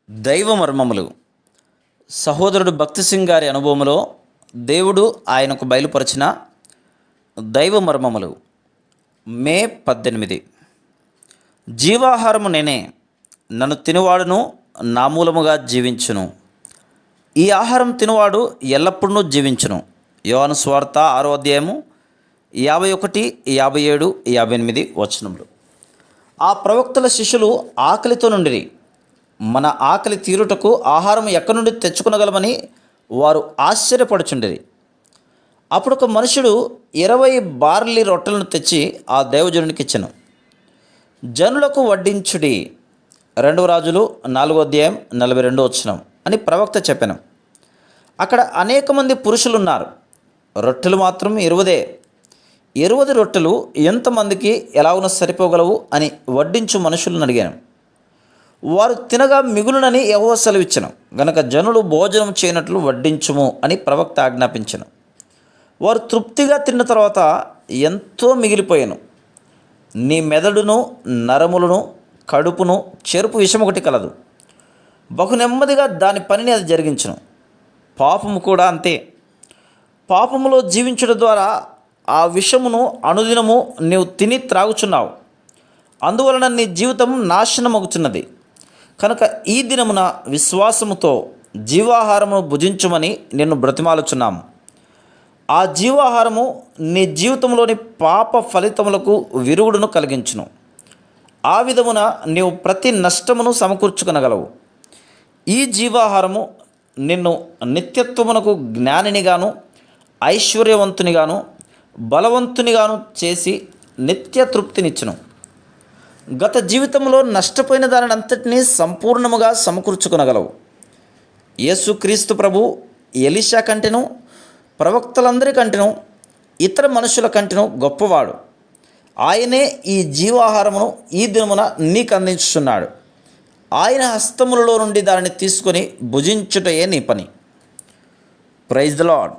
దైవ మర్మములు. సహోదరుడు భక్తి సింగ్ గారి అనుభవంలో దేవుడు ఆయనకు బయలుపరిచిన దైవ మర్మములు. మే 18. జీవాహారము నేనే, నన్ను తినువాడును నా మూలముగా జీవించును. ఈ ఆహారం తినువాడు ఎల్లప్పుడూ జీవించును. యోహాను సువార్త 6వ అధ్యాయము 51, 57, 58 వచనములు. ఆ ప్రవక్తల శిష్యులు ఆకలితో నుండిరి. మన ఆకలి తీరుటకు ఆహారం ఎక్కడి నుండి తెచ్చుకొనగలమని వారు ఆశ్చర్యపడుచుండిరి. అప్పుడు ఒక మనుషుడు 20 బార్లీ రొట్టెలను తెచ్చి ఆ దైవజనునికి ఇచ్చెను. జనులకు వడ్డించుడి, 2 రాజులు 4వ అధ్యాయం 42 వచనం అని ప్రవక్త చెప్పాను. అక్కడ అనేక మంది పురుషులున్నారు, రొట్టెలు మాత్రం 20 రొట్టెలు ఎంతమందికి ఎలాగున సరిపోగలవు అని వడ్డించు మనుషులను అడిగాను. వారు తినగా మిగులునని యెహోవా సెలవిచ్చెను గనక జనులు భోజనం చేయనట్లు వడ్డించుము అని ప్రవక్త ఆజ్ఞాపించెను. వారు తృప్తిగా తిన్న తర్వాత ఎంతో మిగిలిపోయాను. నీ మెదడును, నరములను, కడుపును చెరుపు విషమొకటి కలదు. బహు నెమ్మదిగా దాని పనిని అది జరిగించును. పాపము కూడా అంతే. పాపములో జీవించడం ద్వారా ఆ విషమును అనుదినము నీవు తిని త్రాగుచున్నావు. అందువలన నీ జీవితం నాశనమగుచున్నది. కనుక ఈ దినమున విశ్వాసముతో జీవాహారమును భుజించుమని నిన్ను బ్రతిమాలుచున్నాము. ఆ జీవాహారము నీ జీవితంలోని పాప ఫలితములకు విరుగుడును కలిగించును. ఆ విధమున నీవు ప్రతి నష్టమును సమకూర్చుకొనగలవు. ఈ జీవాహారము నిన్ను నిత్యత్వమునకు జ్ఞానినిగాను, ఐశ్వర్యవంతునిగాను, బలవంతునిగాను చేసి నిత్య తృప్తినిచ్చును. గత జీవితంలో నష్టపోయిన దానిని అంతటినీ సంపూర్ణముగా సమకూర్చుకొనగలవు. యేసుక్రీస్తు ప్రభు ఎలీషా కంటెను, ప్రవక్తలందరికంటెను, ఇతర మనుషుల కంటెను గొప్పవాడు. ఆయనే ఈ జీవాహారమును ఈ దినమున నీకు అందించుచున్నాడు. ఆయన హస్తములలో నుండి దానిని తీసుకొని భుజించుటయే నీ పని. Praise the lord.